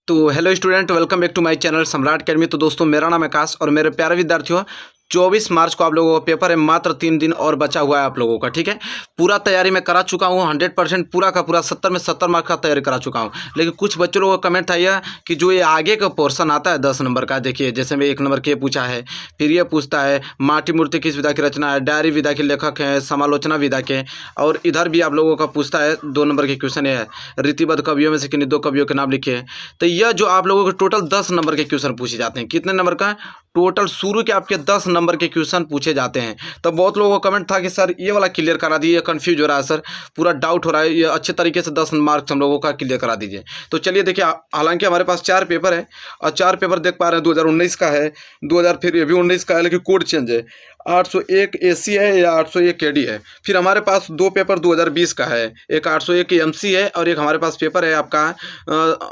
तो hello student, welcome back to my channel Samrat academy. तो दोस्तों, मेरा नाम है आकाश और मेरे प्यारे विद्यार्थियों, 24 मार्च को आप लोगों का पेपर है। मात्र 3 दिन और बचा हुआ है आप लोगों का। ठीक है, पूरा तैयारी मैं करा चुका हूँ 100% पूरा का पूरा 70 में 70 मार्क का तैयारी करा चुका हूँ। लेकिन कुछ बच्चों लोगों का कमेंट था यह कि जो ये आगे का पोर्शन आता है 10 नंबर का, देखिए जैसे मैं 1 नंबर के पूछा है, फिर ये पूछता है माटी मूर्ति किस विधा की रचना है, डायरी विधा के लेखक हैं, समालोचना विधा के, और इधर भी आप लोगों का पूछता है 2 नंबर के क्वेश्चन है रीतिबद्ध कवियों में से किन्हीं 2 कवियों के नाम लिखिए। तो यह जो आप लोगों के टोटल 10 नंबर के क्वेश्चन पूछे जाते हैं। कितने नंबर का? टोटल शुरू के आपके 10 नंबर के क्वेश्चन पूछे जाते हैं। तो बहुत लोगों का कमेंट था कि सर ये वाला क्लियर करा दीजिए, कंफ्यूज हो रहा है सर, पूरा डाउट हो रहा है, ये अच्छे तरीके से 10 मार्क्स हम लोगों का क्लियर करा दीजिए। तो चलिए देखिए, हालांकि हमारे पास 4 पेपर है और 4 पेपर देख पा रहे हैं। 2019 का है, 2000 फिर ये भी 19 का है, लेकिन कोड चेंज है। 801 AC है या 801 KD है। फिर हमारे पास 2 पेपर 2020 का है, एक 801 MC है और एक हमारे पास पेपर है आपका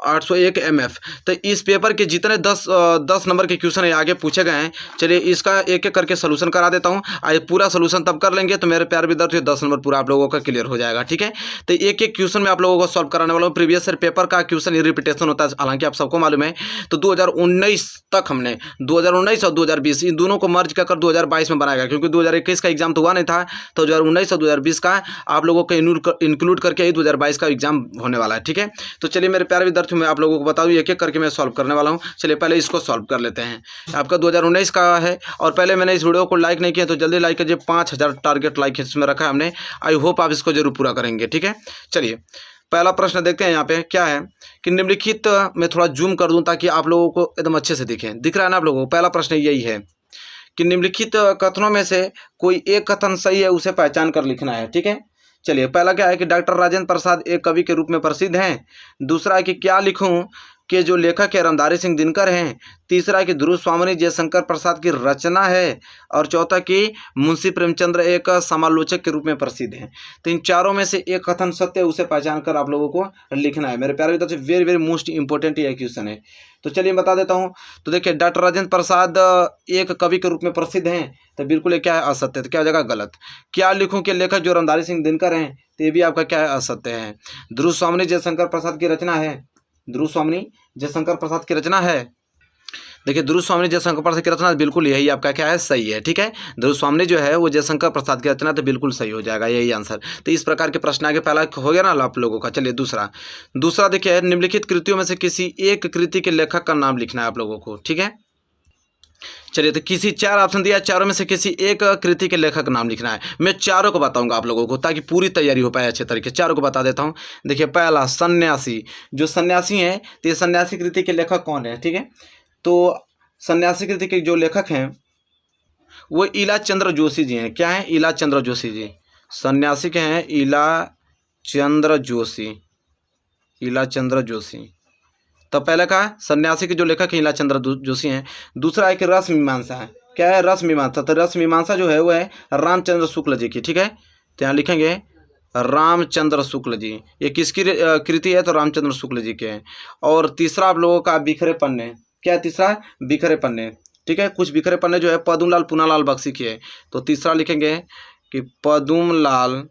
801 MF। तो इस पेपर के जितने 10 नंबर के क्वेश्चन है आगे पूछे गए हैं, चलिए इसका एक एक करके सोल्यूशन करा देता हूँ। आइए पूरा सोल्यूशन तब कर लेंगे तो मेरे प्यारे विद्यार्थियों 10 नंबर पूरा आप लोगों का क्लियर हो जाएगा। ठीक है, तो एक एक क्वेश्चन में आप लोगों को सॉल्व कराने वाला हूँ। प्रीवियस ईयर पेपर का क्वेश्चन रिपीटेशन होता है, हालांकि आप सबको मालूम है। तो 2019 तक हमने 2019 और 2020 इन दोनों को मर्ज कर 2022 में बनाया गया, क्योंकि 2021 का एग्जाम तो हुआ नहीं था। तो 2019 और 2020 का आप लोगों को इंक्लूड करके ही 2022 का एग्जाम होने वाला है। ठीक है, तो चलिए मेरे प्यारे विद्यार्थियों, मैं आप लोगों को बता दूं एक एक करके मैं सॉल्व करने वाला हूं। चलिए पहले इसको सॉल्व कर लेते हैं। आपका 2019 का है और पहले मैंने इस वीडियो को लाइक नहीं किया तो जल्दी लाइक कीजिए। 5000 टारगेट लाइक इसमें रखा है हमने। आई होप आप इसको जरूर पूरा करेंगे। ठीक है, चलिए पहला प्रश्न देखते हैं। यहाँ पे क्या है कि निम्नलिखित, मैं थोड़ा जूम कर दूं ताकि आप लोगों को एकदम अच्छे से दिखे। दिख रहा है ना आप लोगों को? पहला प्रश्न यही है कि निम्नलिखित कथनों में से कोई एक कथन सही है, उसे पहचान कर लिखना है। ठीक है, चलिए पहला क्या है कि डॉक्टर राजेंद्र प्रसाद एक कवि के रूप में प्रसिद्ध हैं। दूसरा है कि क्या लिखूं कि जो लेखक है रामधारी सिंह दिनकर हैं। तीसरा है कि ध्रुव स्वामिनी जयशंकर प्रसाद की रचना है। और चौथा कि मुंशी प्रेमचंद्र एक समालोचक के रूप में प्रसिद्ध हैं। तो इन चारों में से एक कथन सत्य है, उसे पहचान कर आप लोगों को लिखना है। मेरे प्यारे विद्यार्थी, वेरी वेरी मोस्ट इंपॉर्टेंट ये क्वेश्चन है। तो चलिए बता देता हूँ। तो देखिए, डॉक्टर राजेंद्र प्रसाद एक कवि के रूप में प्रसिद्ध हैं, तो बिल्कुल ये क्या है? असत्य। तो क्या हो जाएगा? गलत। क्या लिखूं कि लेखक जो रामधारी सिंह दिनकर हैं, तो ये भी आपका क्या है? असत्य है। ध्रुव स्वामिनी जयशंकर प्रसाद की रचना है। ध्रुव स्वामिनी जयशंकर प्रसाद की रचना है। देखिए, ध्रुव स्वामिनी जयशंकर प्रसाद की रचना बिल्कुल यही आपका क्या है? सही है। ठीक है, ध्रुव स्वामिनी जो है वो जयशंकर प्रसाद की रचना, तो बिल्कुल सही हो जाएगा, यही आंसर। तो इस प्रकार के प्रश्न आगे पहला हो गया ना आप लोगों का। चलिए दूसरा देखिए, निम्नलिखित कृतियों में से किसी एक कृति के लेखक का नाम लिखना है आप लोगों को। ठीक है, चलिए तो किसी 4 ऑप्शन दिया, चारों में से किसी एक कृति के लेखक का नाम लिखना है। मैं चारों को बताऊंगा आप लोगों को ताकि पूरी तैयारी हो पाए अच्छे तरीके से। चारों को बता देता हूं। देखिए, पहला सन्यासी, जो सन्यासी हैं, तो ये सन्यासी कृति के लेखक कौन है? ठीक है, तो सन्यासी कृति के जो लेखक हैं वो ईला चंद्र जोशी जी हैं। क्या है? ईला चंद्र जोशी जी सन्यासी के हैं। ईला चंद्र जोशी, ईला चंद्र जोशी। तो पहले का सन्यासी के जो लेखक हैं ईला चंद्र जोशी हैं। दूसरा है कि रस मीमांसा है। क्या है? रस मीमांसा। तो रस मीमांसा जो है वो है रामचंद्र शुक्ल जी की। ठीक है, तो यहाँ लिखेंगे रामचंद्र शुक्ल जी। ये किसकी कृति है? तो रामचंद्र शुक्ल जी के हैं। और तीसरा आप लोगों का बिखरे पन्ने। क्या है तीसरा? बिखरे पन्ने। ठीक है, कुछ बिखरे पन्ने जो है पद्मलाल पूनालाल बख्शी की है। तो तीसरा लिखेंगे कि पद्मलाल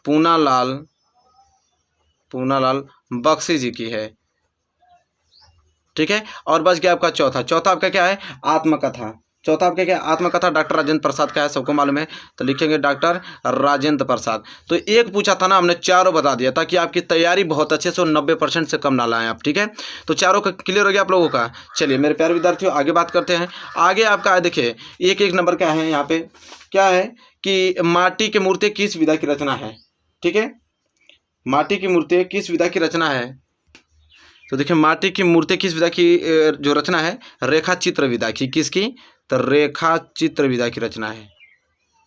पूनालाल बख्शी जी की है। ठीक है, और बच गया आपका चौथा आपका क्या है? आत्मकथा। चौथा आपका क्या है? आत्मकथा डॉक्टर राजेंद्र प्रसाद का है, सबको मालूम है। तो लिखेंगे डॉक्टर राजेंद्र प्रसाद। तो एक पूछा था ना, हमने चारों बता दिया ताकि आपकी तैयारी बहुत अच्छे से 90% से कम ना लाएं आप। ठीक है, तो चारों का क्लियर हो गया आप लोगों का। चलिए मेरे प्यारे विद्यार्थियों, आगे बात करते हैं। आगे आपका देखिए एक एक नंबर क्या है यहाँ पे। क्या है कि माटी की मूर्ति किस विधा की रचना है? ठीक है, माटी की मूर्ति किस विधा की रचना है? तो देखिए, माटी की मूर्ति किस विधा की जो रचना है? रेखा चित्र विधा की। किसकी? तो रेखा चित्र विधा की रचना है।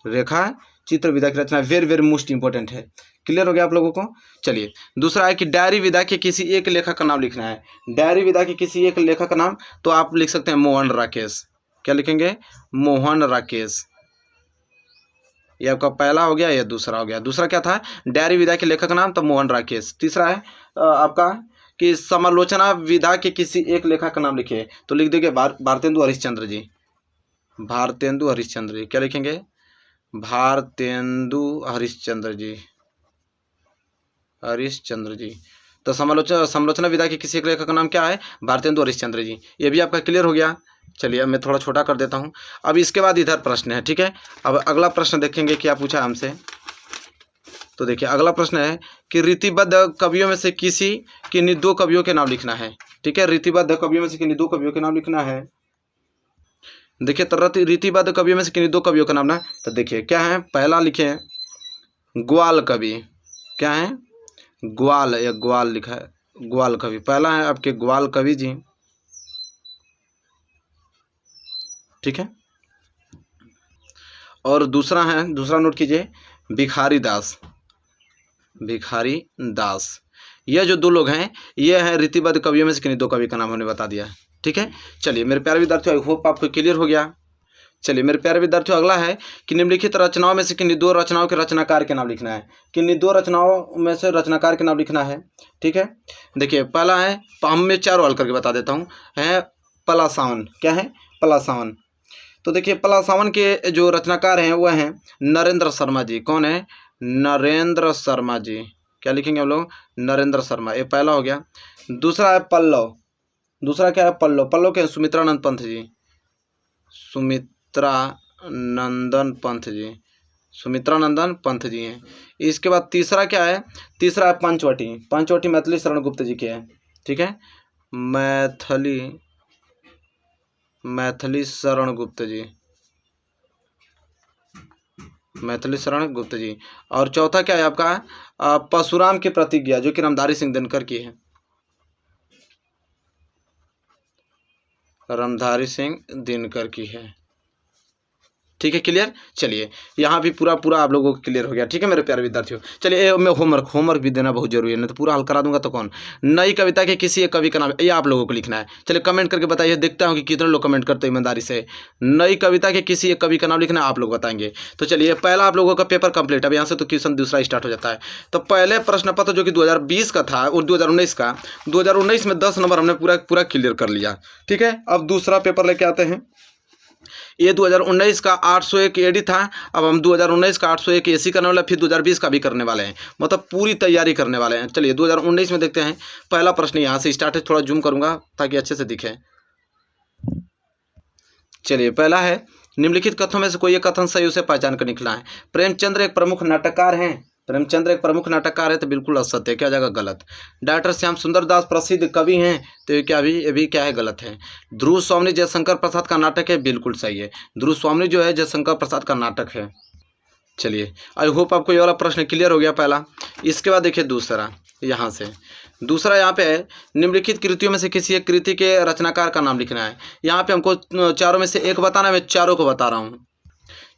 रेखा चित्र विधा की रचना वेरी वेरी मोस्ट इंपॉर्टेंट है। क्लियर हो गया आप लोगों को? चलिए दूसरा है कि डायरी विधा के किसी एक लेखक का नाम लिखना है। डायरी विधा के किसी एक लेखक का नाम, तो आप लिख सकते हैं मोहन राकेश। क्या लिखेंगे? मोहन राकेश। ये आपका पहला हो गया, ये दूसरा हो गया। दूसरा क्या था? डायरी विधा के लेखक का नाम, तो मोहन राकेश। तीसरा है आपका कि समालोचना विधा के किसी एक लेखक का नाम लिखिए। तो लिख देंगे भारतेंदु हरिश्चंद्र जी। भारतेंदु हरिश्चंद्र जी। क्या लिखेंगे? भारतेंदु हरिश्चंद्र जी। हरिश्चंद्र जी। तो समालोचना विधा के किसी एक लेखक का नाम क्या है? भारतेंदु हरिश्चंद्र जी। ये भी आपका क्लियर हो गया। चलिए अब मैं थोड़ा छोटा कर देता हूँ। अब इसके बाद इधर प्रश्न है, ठीक है। अब अगला प्रश्न देखेंगे क्या पूछा है हमसे। तो देखिए अगला प्रश्न है कि रीतिबद्ध कवियों में से किसी किन्हीं दो कवियों के नाम लिखना है, ठीक है। रीतिबद्ध कवियों में से किन्हीं दो कवियों के नाम लिखना है। देखिए रीतिबद्ध कवियों में से किन्हीं दो कवियों का नाम ना, तो देखिए क्या है, पहला लिखे ग्वाल कवि। क्या है? ग्वाल, या ग्वाल लिखा है, ग्वाल कवि पहला है आपके ग्वाल कवि जी, ठीक है। और दूसरा है, दूसरा नोट कीजिए, भिखारी दास। भिखारी दास, ये जो दो लोग हैं ये हैं रीतिबद्ध कवियों में से किन्हीं दो कवि का नाम हमने बता दिया है, ठीक है। चलिए मेरे प्यारे विद्यार्थियों, आई होप आपको क्लियर हो गया। चलिए मेरे प्यारे विद्यार्थियों, अगला है कि निम्नलिखित रचनाओं में से किन्हीं दो रचनाओं के रचनाकार के नाम लिखना है। किन्हीं दो रचनाओं में से रचनाकार के नाम लिखना है, ठीक है। देखिए पहला है, हम मैं चारों हल करके बता देता हूँ, है पलासावन। क्या है? पलासावन। तो देखिए पलासावन के जो रचनाकार हैं वह हैं नरेंद्र शर्मा जी। कौन है? नरेंद्र शर्मा जी। क्या लिखेंगे हम लोग? नरेंद्र शर्मा, ये पहला हो गया। दूसरा है पल्लव। दूसरा क्या है? पल्लव। पल्लव के सुमित्रानंद पंत जी। सुमित्रानंदन पंत जी, सुमित्रानंदन पंत जी हैं। इसके बाद तीसरा क्या है? तीसरा है पंचवटी। पंचवटी मैथिली शरण गुप्त जी के हैं, ठीक है। मैथिली शरण गुप्त जी, मैथिली शरण गुप्त जी। और चौथा क्या है आपका? परशुराम की प्रतिज्ञा, जो कि रामधारी सिंह दिनकर की है। रामधारी सिंह दिनकर की है, ठीक है। क्लियर? चलिए यहाँ भी पूरा आप लोगों को क्लियर हो गया, ठीक है मेरे प्यारे विद्यार्थियों। चलिए मैं होमवर्क भी देना बहुत जरूरी है, नहीं तो पूरा हल करा दूंगा तो कौन। नई कविता के किसी एक कवि का नाम, ये आप लोगों को लिखना है। चलिए कमेंट करके बताइए, देखता हूँ कि कितने लोग कमेंट करते हैं ईमानदारी से। नई कविता के किसी एक कवि का नाम लिखना है, आप लोग बताएंगे। तो चलिए पहला आप लोगों का पेपर कंप्लीट। अब यहाँ से तो क्वेश्चन दूसरा स्टार्ट हो जाता है। तो पहले प्रश्न पत्र जो कि 2020 का था और 2019 का, 2019 में 10 नंबर हमने पूरा क्लियर कर लिया, ठीक है। अब दूसरा पेपर लेके आते हैं। ये 2019 का 801 एडी था। अब हम 2019 का 801 एसी करने वाले, फिर 2020 का भी करने वाले हैं, मतलब पूरी तैयारी करने वाले हैं। चलिए 2019 में देखते हैं। पहला प्रश्न यहाँ से स्टार्ट है, थोड़ा जूम करूँगा ताकि अच्छे से दिखे। चलिए पहला है, निम्नलिखित कथनों में से कोई एक कथन सही उसे पहचान कर निकला है। प्रेमचंद्र एक प्रमुख नाटककार हैं। प्रेमचंद्र एक प्रमुख नाटककार है, तो बिल्कुल असत्य है, क्या जाएगा? गलत। डॉक्टर श्याम सुंदर दास प्रसिद्ध कवि हैं, तो ये भी क्या है? गलत है। ध्रुव स्वामी जयशंकर प्रसाद का नाटक है, बिल्कुल सही है। ध्रुव स्वामी जो है जयशंकर प्रसाद का नाटक है। चलिए आई होप आपको ये वाला प्रश्न क्लियर हो गया पहला। इसके बाद देखिए दूसरा, यहाँ से दूसरा यहाँ पे है, निम्नलिखित कृतियों में से किसी एक कृति के रचनाकार का नाम लिखना है। यहाँ पे हमको चारों में से एक बताना है, मैं चारों को बता रहा हूँ।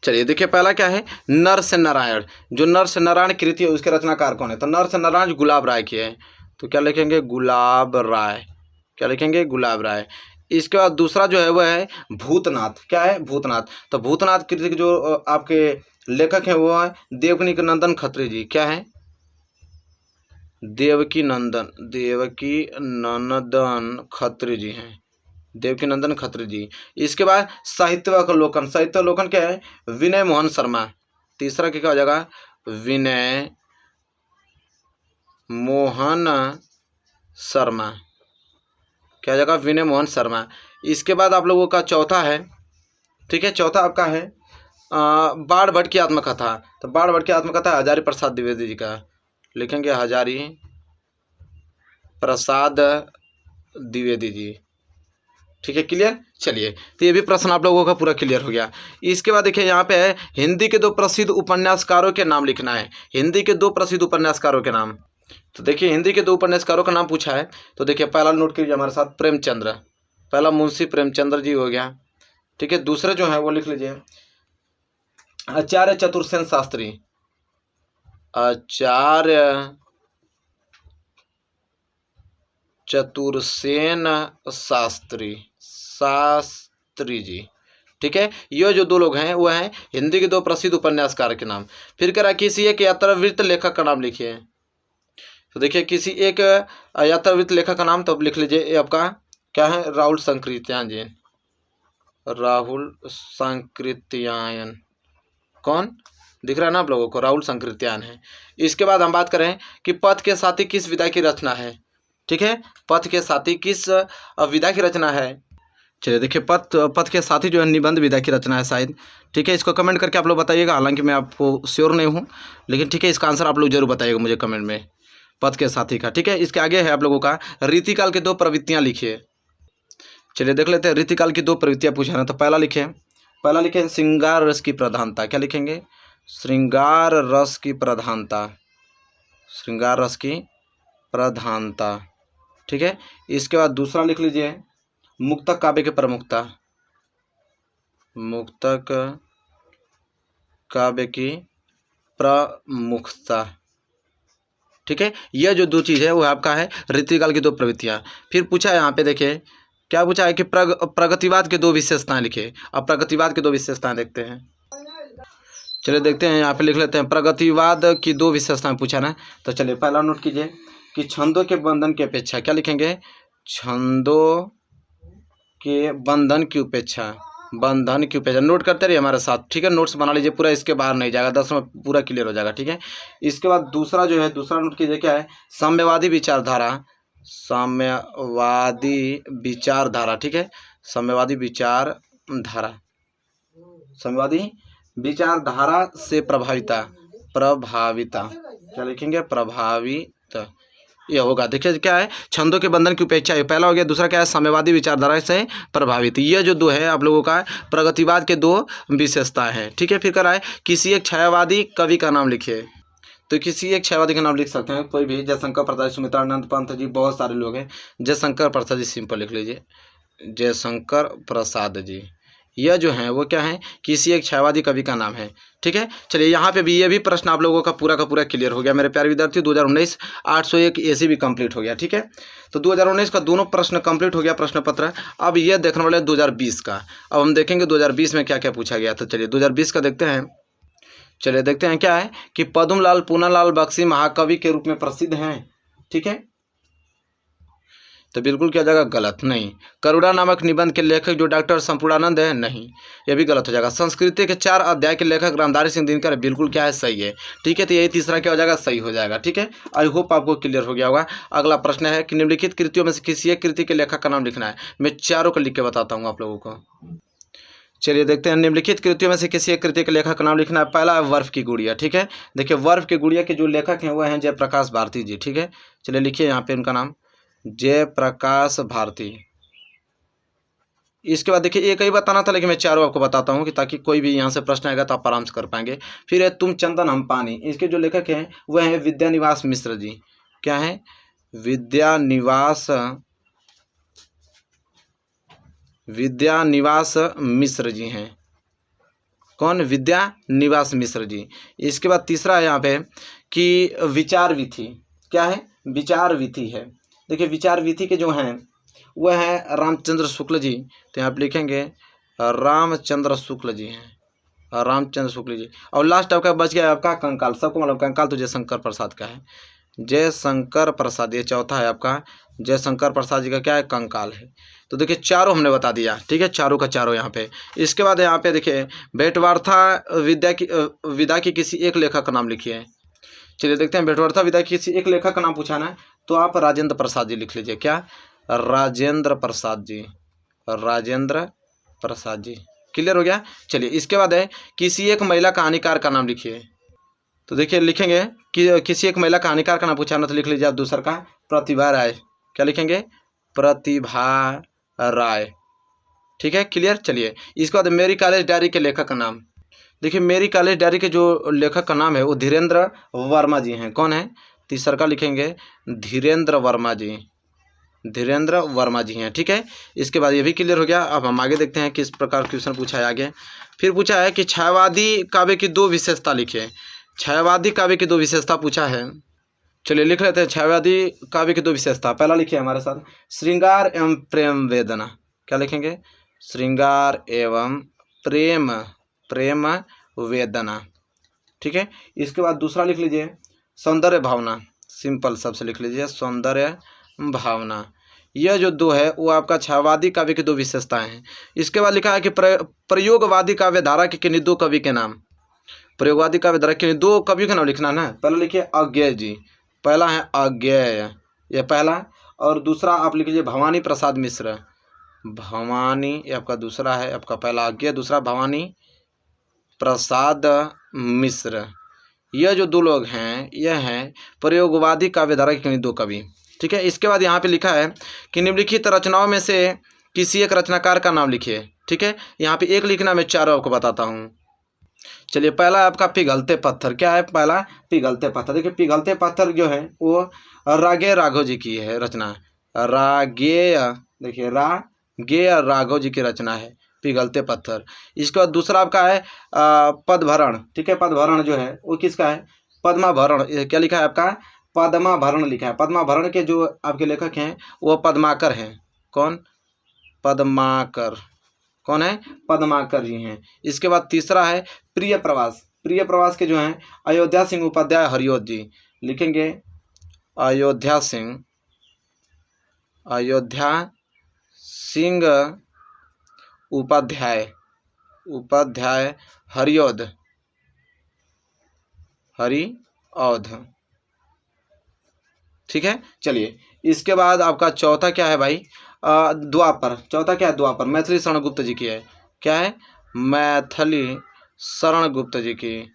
चलिए देखिए पहला क्या है? नर से नारायण। जो नर से नारायण कृति है उसके रचनाकार कौन है? तो नर से नारायण गुलाब राय की है, तो क्या लिखेंगे? गुलाब राय। क्या लिखेंगे? गुलाब राय। इसके बाद दूसरा जो है वह है भूतनाथ। क्या है? भूतनाथ। तो भूतनाथ कृति के जो आपके लेखक हैं वो है देवकी नंदन खत्री जी। क्या है? देवकी नंदन खत्री जी हैं, देवकी नंदन खत्री जी। इसके बाद साहित्यावलोकन। साहित्यावलोकन क्या है? विनय मोहन शर्मा। तीसरा क्या हो जाएगा? विनय मोहन शर्मा। क्या हो जाएगा? विनय मोहन शर्मा। इसके बाद आप लोगों का चौथा है, ठीक है। चौथा आपका है बाण भट्ट की आत्मकथा। तो बाण भट्ट की आत्मकथा हजारी प्रसाद द्विवेदी जी का, लिखेंगे हजारी प्रसाद द्विवेदी जी, ठीक है। क्लियर? चलिए तो ये भी प्रश्न आप लोगों का पूरा क्लियर हो गया। इसके बाद देखिए यहाँ पे है, हिंदी के दो प्रसिद्ध उपन्यासकारों के नाम लिखना है। हिंदी के दो प्रसिद्ध उपन्यासकारों के नाम। तो देखिए हिंदी के दो उपन्यासकारों का नाम पूछा है, तो देखिए पहला नोट कीजिए हमारे साथ, प्रेमचंद्र। पहला मुंशी प्रेमचंद्र जी हो गया, ठीक है। दूसरे जो है वो लिख लीजिए आचार्य चतुर्सेन शास्त्री। आचार्य चतुर्सेन शास्त्री जी, ठीक है। ये जो दो लोग हैं वो हैं हिंदी के दो प्रसिद्ध उपन्यासकार के नाम। फिर कह रहा किसी एक यात्रावृत्त लेखक का नाम लिखिए। तो देखिए किसी एक यात्रावृत्त लेखक का नाम, तो लिख लीजिए ये आपका क्या है? राहुल सांकृत्यायन जी। राहुल सांकृत्यायन। कौन? दिख रहा है ना आप लोगों को, राहुल संकृत्यान है। इसके बाद हम बात करें कि पथ के साथी किस विधा की रचना है। ठीक है, पथ के साथी किस विधा की रचना है। चलिए देखिए, पथ के साथी जो है निबंध विधा की रचना है शायद। ठीक है, इसको कमेंट करके आप लोग बताइएगा, हालांकि मैं आपको श्योर नहीं हूँ, लेकिन ठीक है इसका आंसर आप लोग जरूर बताइएगा मुझे कमेंट में, पथ के साथी का। ठीक है, इसके आगे है आप लोगों का रीतिकाल की 2 प्रवृत्तियाँ लिखिए। चलिए देख लेते हैं, रीतिकाल की 2 प्रवृत्तियाँ पूछा है। तो पहला लिखें श्रृंगार रस की प्रधानता। क्या लिखेंगे? श्रृंगार रस की प्रधानता, श्रृंगार रस की प्रधानता। ठीक है, इसके बाद दूसरा लिख लीजिए मुक्तक काव्य की प्रमुखता, मुक्तक काव्य की प्रमुखता। ठीक है, यह जो 2 चीज़ है वो आपका है रीतिकाल की 2 प्रवृत्तियाँ। फिर पूछा है यहाँ पे, देखिए क्या पूछा है कि प्रगतिवाद के 2 विशेषताएं लिखे। अब प्रगतिवाद की 2 विशेषताएं देखते हैं। चलिए देखते हैं, यहाँ पे लिख लेते हैं प्रगतिवाद की 2 विशेषताएं पूछा ना। तो चलिए पहला नोट कीजिए कि छंदों के बंधन की अपेक्षा। क्या लिखेंगे? छंदों के बंधन की उपेक्षा, बंधन की उपेक्षा। नोट करते रहिए हमारे साथ। ठीक है, नोट्स बना लीजिए पूरा, इसके बाहर नहीं जाएगा, 10 में पूरा क्लियर हो जाएगा। ठीक है, इसके बाद दूसरा जो है, दूसरा नोट कीजिए क्या है? साम्यवादी विचारधारा, साम्यवादी विचारधारा। ठीक है, साम्यवादी विचारधारा, साम्यवादी विचारधारा से प्रभाविता, क्या लिखेंगे? प्रभावित, ये होगा। देखिए क्या है? छंदों के बंधन की उपेक्षा है, पहला हो गया। दूसरा क्या है? साम्यवादी विचारधारा से प्रभावित। ये जो 2 है आप लोगों का प्रगतिवाद के 2 विशेषताएं हैं। ठीक है, फिर कह रहा है किसी एक छायावादी कवि का नाम लिखिए। तो किसी एक छायावादी का नाम लिख सकते हैं कोई भी, जयशंकर प्रसाद, सुमित्रानंद पंत जी, बहुत सारे लोग हैं। जयशंकर प्रसाद जी सिंपल लिख लीजिए, जयशंकर प्रसाद जी। यह जो है वो क्या है? किसी एक छायावादी कवि का नाम है। ठीक है, चलिए यहाँ पे भी ये भी प्रश्न आप लोगों का पूरा क्लियर हो गया मेरे प्यारे विद्यार्थी। 2019 801 ऐसे भी कंप्लीट हो गया। ठीक है, तो 2019 का दोनों प्रश्न कंप्लीट हो गया प्रश्न पत्र। अब ये देखने वाले 2020 का। अब हम देखेंगे 2020 में क्या क्या पूछा गया। तो चलिए 2020 का देखते हैं। चलिए देखते हैं क्या है कि पद्मलाल पूनालाल बख्शी महाकवि के रूप में प्रसिद्ध हैं। ठीक है, तो बिल्कुल क्या जाएगा? गलत नहीं। करुणा नामक निबंध के लेखक जो डॉक्टर संपूर्णानंद है, नहीं, ये भी गलत हो जाएगा। संस्कृति के 4 अध्याय के लेखक रामधारी सिंह दिनकर, बिल्कुल क्या है? सही है। ठीक है, तो यही तीसरा क्या हो जाएगा? सही हो जाएगा। ठीक है, आई होप आपको क्लियर हो गया होगा। अगला प्रश्न है कि निम्नलिखित कृतियों में से किसी एक कृति के लेखक का नाम लिखना है। मैं चारों को लिख के बताता हूँ आप लोगों को। चलिए देखते हैं, निम्नलिखित कृतियों में से किसी एक कृति के लेखक का नाम लिखना है। पहला है बर्फ की गुड़िया। ठीक है, देखिए बर्फ की गुड़िया के जो लेखक हैं वो हैं जयप्रकाश भारती जी। ठीक है, चलिए लिखिए यहाँ पे उनका नाम, जयप्रकाश भारती। इसके बाद देखिए एक ही बताना था, लेकिन मैं चारों आपको बताता हूँ कि ताकि कोई भी यहाँ से प्रश्न आएगा तो आप आराम से कर पाएंगे। फिर है तुम चंदन हम पानी, इसके जो लेखक हैं वह हैं विद्यानिवास मिश्र जी। क्या है? विद्यानिवास मिश्र जी हैं। कौन? विद्यानिवास मिश्र जी। इसके बाद तीसरा है यहाँ पे कि विचार विधि। क्या है? विचार विधि है। देखिए विचार विधि के जो हैं वह हैं रामचंद्र शुक्ल जी। तो यहाँ पे लिखेंगे रामचंद्र शुक्ल जी हैं, रामचंद्र शुक्ल जी। और लास्ट आपका बच गया आपका कंकाल। सबको मतलब कंकाल तो जयशंकर प्रसाद का है, जयशंकर प्रसाद। ये चौथा है आपका, जयशंकर प्रसाद जी का क्या है? कंकाल है। तो देखिए चारों हमने बता दिया। ठीक है, चारों का चारों यहाँ पे। इसके बाद यहाँ पे देखिए भेटवार्था विधा की किसी एक लेखक का नाम लिखिए। चलिए देखते हैं, भेटवार्था विधा की किसी एक लेखक का नाम पूछा ना, तो आप राजेंद्र प्रसाद जी लिख लीजिए। क्या? राजेंद्र प्रसाद जी, राजेंद्र प्रसाद जी। क्लियर हो गया। चलिए इसके बाद है किसी एक महिला कहानीकार का नाम लिखिए। तो देखिए लिखेंगे कि किसी एक महिला कहानीकार का नाम पूछा ना, तो लिख लीजिए आप दूसरा का प्रतिभा राय। क्या लिखेंगे? प्रतिभा राय। ठीक है, क्लियर। चलिए इसके बाद मेरी कॉलेज डायरी के लेखक का नाम। देखिए मेरी कॉलेज डायरी के जो लेखक का नाम है वो धीरेन्द्र वर्मा जी हैं। कौन है? तीसरा का लिखेंगे धीरेन्द्र वर्मा जी, धीरेन्द्र वर्मा जी हैं। ठीक है, इसके बाद ये भी क्लियर हो गया। अब हम आगे देखते हैं किस प्रकार क्वेश्चन पूछा है आगे। फिर पूछा है कि छायावादी काव्य की 2 विशेषता लिखिए। छायावादी काव्य की 2 विशेषता पूछा है। चलिए लिख लेते हैं छायावादी काव्य की 2 विशेषता। पहला लिखिए हमारे साथ, श्रृंगार एवं प्रेम वेदना। क्या लिखेंगे? श्रृंगार एवं प्रेम वेदना। ठीक है, इसके बाद दूसरा लिख लीजिए सौंदर्य भावना। सिंपल सबसे लिख लीजिए सौंदर्य भावना। यह जो 2 है वो आपका छायावादी काव्य की 2 विशेषताएं हैं। इसके बाद लिखा है कि प्रयोगवादी काव्य धारा के किन्हीं 2 कवि के नाम। प्रयोगवादी काव्य धारा के दो कवियों का नाम लिखना ना। पहला लिखिए अज्ञेय जी, पहला है अज्ञेय, यह पहला, और दूसरा आप लिख लीजिए भवानी प्रसाद मिश्र। भवानी ये आपका दूसरा है, आपका पहला अज्ञेय, दूसरा भवानी प्रसाद मिश्र। यह जो दो लोग हैं यह हैं प्रयोगवादी काव्य धारा के दो कवि। ठीक है, इसके बाद यहाँ पे लिखा है कि निम्नलिखित रचनाओं में से किसी एक रचनाकार का नाम लिखिए। ठीक है, यहाँ पे एक लिखना, मैं चारों आपको बताता हूँ। चलिए, पहला आपका पिघलते पत्थर। क्या है पहला? पिघलते पत्थर। देखिए पिघलते पत्थर जो है वो रागेय राघव जी की है रचना। रागेय, देखिए रागेय राघव जी की रचना है पिघलते पत्थर। इसके बाद दूसरा आपका है पदभरण। ठीक है, पदभरण जो है वो किसका है? पद्माभरण। क्या लिखा है आपका? पद्माभरण लिखा है। पद्माभरण के जो आपके लेखक हैं वो पद्माकर हैं। कौन? पद्माकर। कौन है? पद्माकर जी हैं। इसके बाद तीसरा है प्रिय प्रवास। प्रिय प्रवास के जो हैं अयोध्या सिंह उपाध्याय हरिओत जी लिखेंगे। अयोध्या सिंह उपाध्याय हरिओध। ठीक है, चलिए इसके बाद आपका चौथा क्या है भाई? द्वापर। चौथा क्या है? द्वापर। मैथिली शरण गुप्त जी की है। क्या है? मैथिली शरण गुप्त जी की।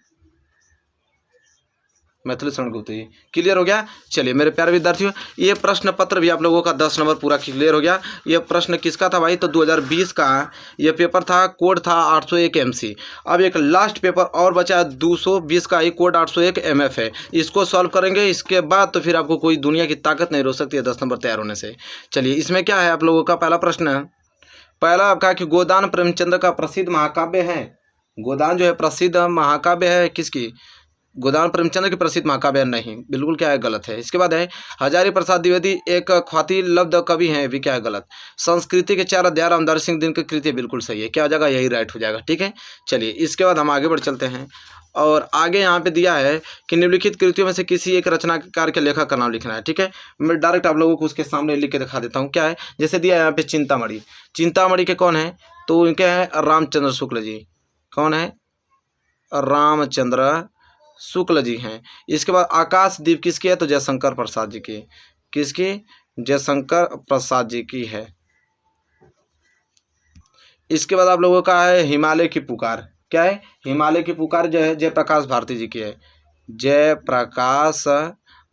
मैथिली शरण गुप्त जी। क्लियर हो गया? चलिए मेरे प्यारे विद्यार्थियों, ये प्रश्न पत्र भी आप लोगों का 10 नंबर पूरा क्लियर हो गया। ये प्रश्न किसका था भाई? तो 2020 का ये पेपर था, कोड था 801 MC। अब एक लास्ट पेपर और बचा है 220 का, ये कोड 801 MF है। इसको सॉल्व करेंगे, इसके बाद तो फिर आपको कोई दुनिया की ताकत नहीं रोक सकती है 10 नंबर तैयार होने से। चलिए इसमें क्या है आप लोगों का पहला प्रश्न? पहला आपका कि गोदान प्रेमचंद्र का प्रसिद्ध महाकाव्य है। गोदान जो है प्रसिद्ध महाकाव्य है किसकी? गोदान प्रेमचंद्र की प्रसिद्ध महाकाव्य नहीं, बिल्कुल क्या है? गलत है। इसके बाद है हजारी प्रसाद द्विवेदी एक ख्याति लब्ध कवि हैं, भी क्या है? गलत। संस्कृति के 4 अध्याय रामधारी सिंह दिन की कृति, बिल्कुल सही है। क्या हो जाएगा? यही राइट हो जाएगा। ठीक है, चलिए इसके बाद हम आगे बढ़ चलते हैं। और आगे यहाँ पे दिया है कि निम्नलिखित कृतियों में से किसी एक रचनाकार के लेखक का नाम लिखना है। ठीक है, मैं डायरेक्ट आप लोगों को उसके सामने लिख के दिखा देता हूँ। क्या है? जैसे दिया है यहाँ पे चिंतामणि। चिंतामणि के कौन है? तो उनके हैं रामचंद्र शुक्ल जी। कौन है? रामचंद्र शुक्ल जी हैं। इसके बाद आकाशदीप किसकी है? तो जयशंकर प्रसाद जी की। किसकी? जयशंकर प्रसाद जी की है। इसके बाद आप लोगों का है हिमालय की पुकार। क्या है? हिमालय की पुकार जो है जयप्रकाश भारती जी की है। जयप्रकाश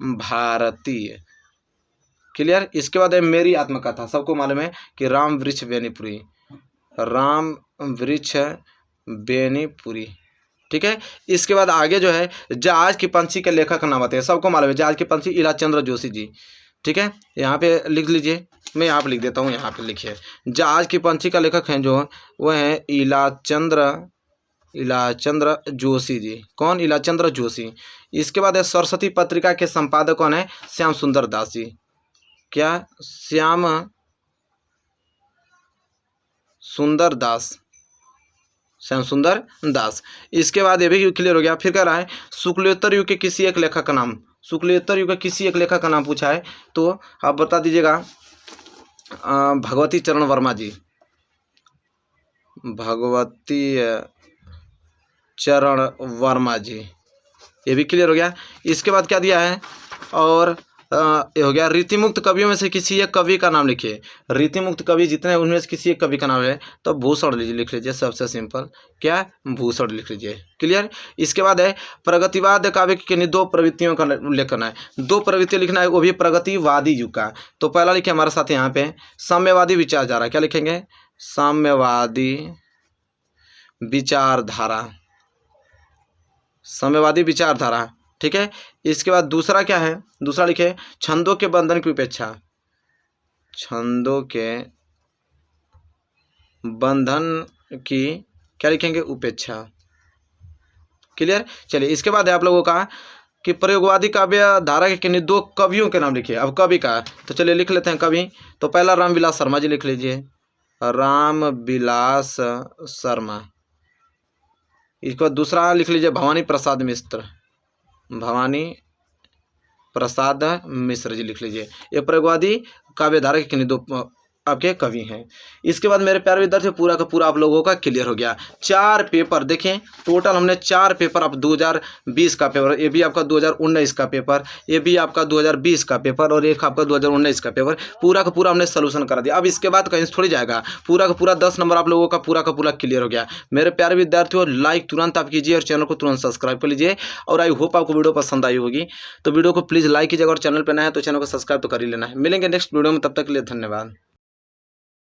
भारती। क्लियर? इसके बाद है मेरी आत्मकथा। सबको मालूम है कि राम वृक्ष बेनीपुरी। राम वृक्ष बेनीपुरी। ठीक है, इसके बाद आगे जो है जहाज की पंछी के लेखक का नाम बताइए। सबको मालूम है जहाज की पंछी इलाचंद्र जोशी जी। ठीक है, यहाँ पे लिख लीजिए, मैं यहाँ पे लिख देता हूँ। यहाँ पे लिखिए जहाज की पंछी का लेखक हैं जो वह हैं इलाचंद्र जोशी जी। कौन? इलाचंद्र जोशी। इसके बाद है सरस्वती पत्रिका के संपादक कौन है? श्याम सुंदर दास जी। क्या? श्याम सुंदर दास। इसके बाद ये भी क्लियर हो गया। फिर कह रहा है शुक्लोत्तर युग के किसी एक लेखक का नाम। शुक्लोत्तर युग के किसी एक लेखक का नाम पूछा है, तो आप बता दीजिएगा। भगवती चरण वर्मा जी। भगवती चरण वर्मा जी, ये भी क्लियर हो गया। इसके बाद क्या दिया है? और ये हो गया रीतिमुक्त कवियों में से किसी एक कवि का नाम लिखिए। रीतिमुक्त कवि जितने हैं उनमें से किसी एक कवि का नाम है, तो भूषण लिख लीजिए। सबसे सिंपल क्या? भूषण लिख लीजिए। क्लियर? इसके बाद है प्रगतिवाद काव्य की 2 प्रवृत्तियों का उल्लेख करना है। 2 प्रवृत्तियाँ लिखना है, वो भी प्रगतिवादी युग का। तो पहला लिखे हमारे साथ यहाँ पे साम्यवादी विचारधारा। क्या लिखेंगे? साम्यवादी विचारधारा। ठीक है, इसके बाद दूसरा क्या है? दूसरा लिखे छंदों के बंधन की उपेक्षा। छंदों के बंधन की क्या लिखेंगे? उपेक्षा। क्लियर? चलिए इसके बाद है आप लोगों का कि प्रयोगवादी काव्य धारा के किन्हीं 2 कवियों के नाम लिखिए। अब कवि का तो चलिए लिख लेते हैं कवि। तो पहला रामविलास शर्मा जी लिख लीजिए। रामविलास शर्मा। इसके बाद दूसरा लिख लीजिए भवानी प्रसाद मिश्र। भवानी प्रसाद मिश्र जी लिख लीजिए। ये प्रयोगवादी काव्य धारा के किन्हीं 2 आपके कवि हैं। इसके बाद मेरे प्यारे विद्यार्थियों पूरा का पूरा आप लोगों का क्लियर हो गया। 4 पेपर देखें, टोटल हमने 4 पेपर, आप 2020 का पेपर, ये भी आपका 2019 का पेपर, ये भी आपका 2020 का पेपर और एक आपका 2019 का पेपर, पूरा का पूरा हमने सोल्यूशन करा दिया। अब इसके बाद कहीं से थोड़ी जाएगा, पूरा का पूरा 10 नंबर आप लोगों का पूरा क्लियर हो गया। मेरे प्यारे विद्यार्थियों लाइक तुरंत आप कीजिए और चैनल को तुरंत सब्सक्राइब कर लीजिए। और आई होप आपको वीडियो पसंद आई होगी, तो वीडियो को प्लीज़ लाइक कीजिएगा और चैनल पर नया है तो चैनल को सब्सक्राइब तो कर ही लेना है। मिलेंगे नेक्स्ट वीडियो में, तब तक के लिए धन्यवाद।